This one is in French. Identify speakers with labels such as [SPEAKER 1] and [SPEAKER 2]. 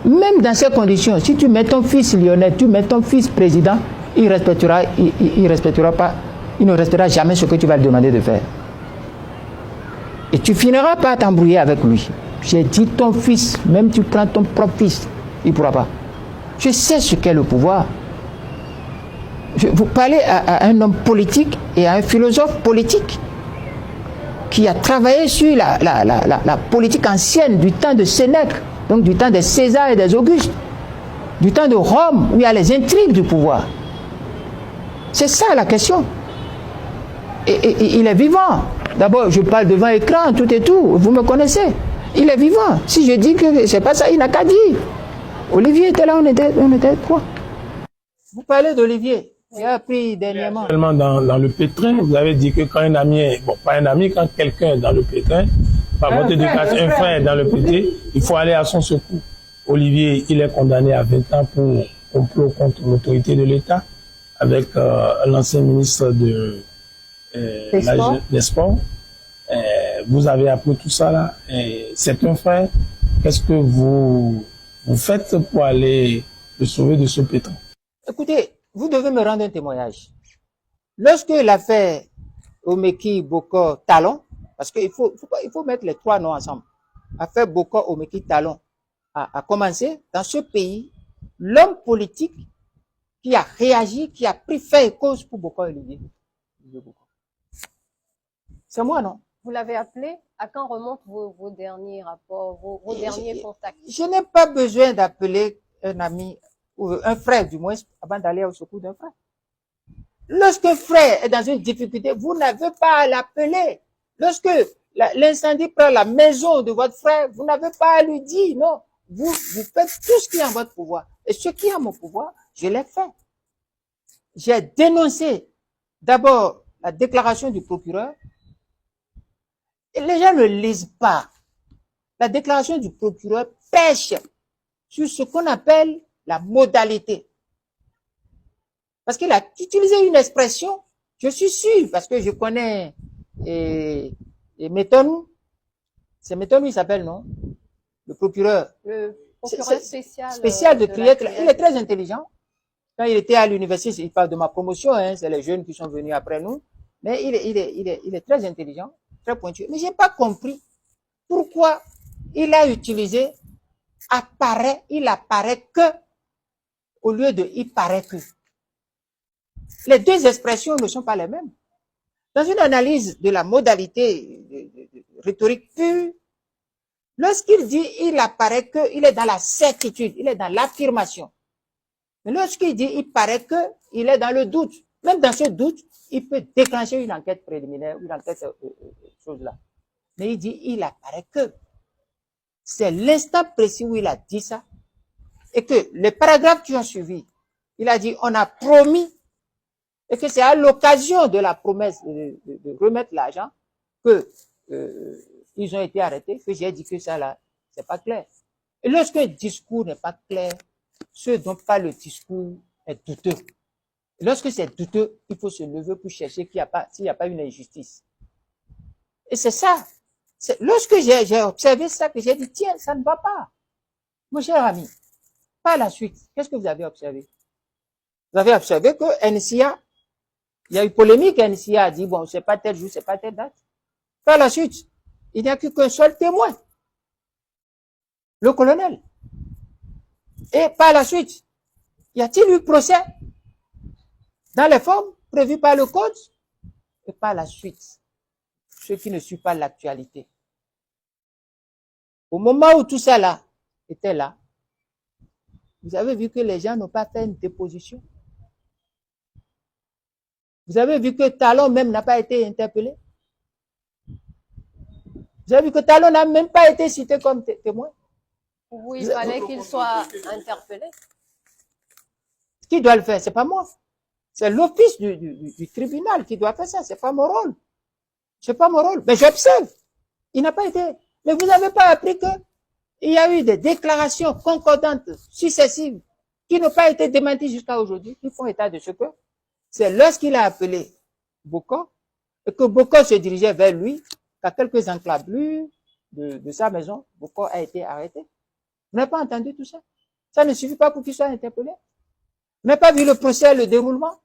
[SPEAKER 1] Même dans ces conditions, si tu mets ton fils Lionel, tu mets ton fils président, il ne respectera jamais ce que tu vas lui demander de faire. Et tu finiras par t'embrouiller avec lui. J'ai dit ton fils, même tu prends ton propre fils, il ne pourra pas. Je sais ce qu'est le pouvoir. Vous parlez à un homme politique et à un philosophe politique qui a travaillé sur la politique ancienne du temps de Sénèque, donc du temps des Césars et des Augustes, du temps de Rome, où il y a les intrigues du pouvoir. C'est ça la question. Et il est vivant. D'abord, je parle devant écran, tout et tout, vous me connaissez. Il est vivant. Si je dis que c'est pas ça, il n'a qu'à dire. Olivier était là, on était trois. Vous parlez d'Olivier. J'ai appris dernièrement.
[SPEAKER 2] Dans le pétrin, vous avez dit que quand un ami est, bon, pas un ami, quand quelqu'un est dans le pétrin, par votre éducation, un frère est dans le pétrin, il faut aller à son secours. Olivier, il est condamné à 20 ans pour complot contre l'autorité de l'État, avec l'ancien ministre des Sports. Vous avez appris tout ça là. C'est un frère. Qu'est-ce que vous faites pour aller le sauver de ce pétrin?
[SPEAKER 1] Écoutez, vous devez me rendre un témoignage. Lorsque l'affaire Omeki Bokor Talon, parce qu'il faut mettre les trois noms ensemble, l'affaire Bokor Omeki Talon a commencé dans ce pays, l'homme politique qui a réagi, qui a pris fait et cause pour Bokor Olivier. C'est moi, non?
[SPEAKER 3] Vous l'avez appelé? À quand remontent vos derniers rapports, vos derniers contacts?
[SPEAKER 1] Je n'ai pas besoin d'appeler un ami, ou un frère du moins, avant d'aller au secours d'un frère. Lorsqu'un frère est dans une difficulté, vous n'avez pas à l'appeler. Lorsque l'incendie prend la maison de votre frère, vous n'avez pas à lui dire, non. Vous faites tout ce qui est en votre pouvoir. Et ce qui est en mon pouvoir, je l'ai fait. J'ai dénoncé d'abord la déclaration du procureur. Et les gens ne lisent pas. La déclaration du procureur pêche sur ce qu'on appelle la modalité. Parce qu'il a utilisé une expression, je suis sûr, parce que je connais Métonou. C'est Métonou, il s'appelle, non? Le procureur.
[SPEAKER 3] Le procureur spécial.
[SPEAKER 1] Spécial de Criècle. Il est très intelligent. Quand il était à l'université, il parle de ma promotion, hein, c'est les jeunes qui sont venus après nous. Mais il est très intelligent, très pointu. Mais j'ai pas compris pourquoi il a utilisé il apparaît que, au lieu de il paraît que. Les deux expressions ne sont pas les mêmes. Dans une analyse de la modalité rhétorique pure, lorsqu'il dit il apparaît que, il est dans la certitude, il est dans l'affirmation. Mais lorsqu'il dit il paraît que, il est dans le doute. Même dans ce doute, il peut déclencher une enquête préliminaire, une enquête chose là. Mais il dit il apparaît que. C'est l'instant précis où il a dit ça. Et que les paragraphes qui ont suivi, il a dit on a promis, et que c'est à l'occasion de la promesse de remettre l'argent que ils ont été arrêtés, que j'ai dit que ça là, c'est pas clair. Et lorsqu'un discours n'est pas clair, ce dont parle le discours est douteux. Et lorsque c'est douteux, il faut se lever pour chercher s'il n'y a pas une injustice. Et c'est ça. Lorsque j'ai observé ça, que j'ai dit, tiens, ça ne va pas. Mon cher ami, par la suite, qu'est-ce que vous avez observé? Vous avez observé que NCA, il y a eu polémique, NCA a dit, bon, c'est pas tel jour, c'est pas telle date. Par la suite, il n'y a qu'un seul témoin. Le colonel. Et par la suite, y a-t-il eu procès dans les formes prévues par le code? Et par la suite, ceux qui ne suivent pas l'actualité. Au moment où tout ça là était là, vous avez vu que les gens n'ont pas fait une déposition. Vous avez vu que Talon même n'a pas été interpellé. Vous avez vu que Talon n'a même pas été cité comme témoin.
[SPEAKER 3] Oui, il fallait qu'il soit interpellé.
[SPEAKER 1] Qui doit le faire? C'est pas moi. C'est l'office du tribunal qui doit faire ça. C'est pas mon rôle. C'est pas mon rôle. Mais j'observe. Il n'a pas été. Mais vous n'avez pas appris que il y a eu des déclarations concordantes successives qui n'ont pas été démenties jusqu'à aujourd'hui, qui font état de ce que c'est lorsqu'il a appelé Bokor et que Bokor se dirigeait vers lui, qu'à quelques encablures de sa maison, Bokor a été arrêté. Vous n'avez pas entendu tout ça? Ça ne suffit pas pour qu'il soit interpellé? Vous n'avez pas vu le procès, le déroulement?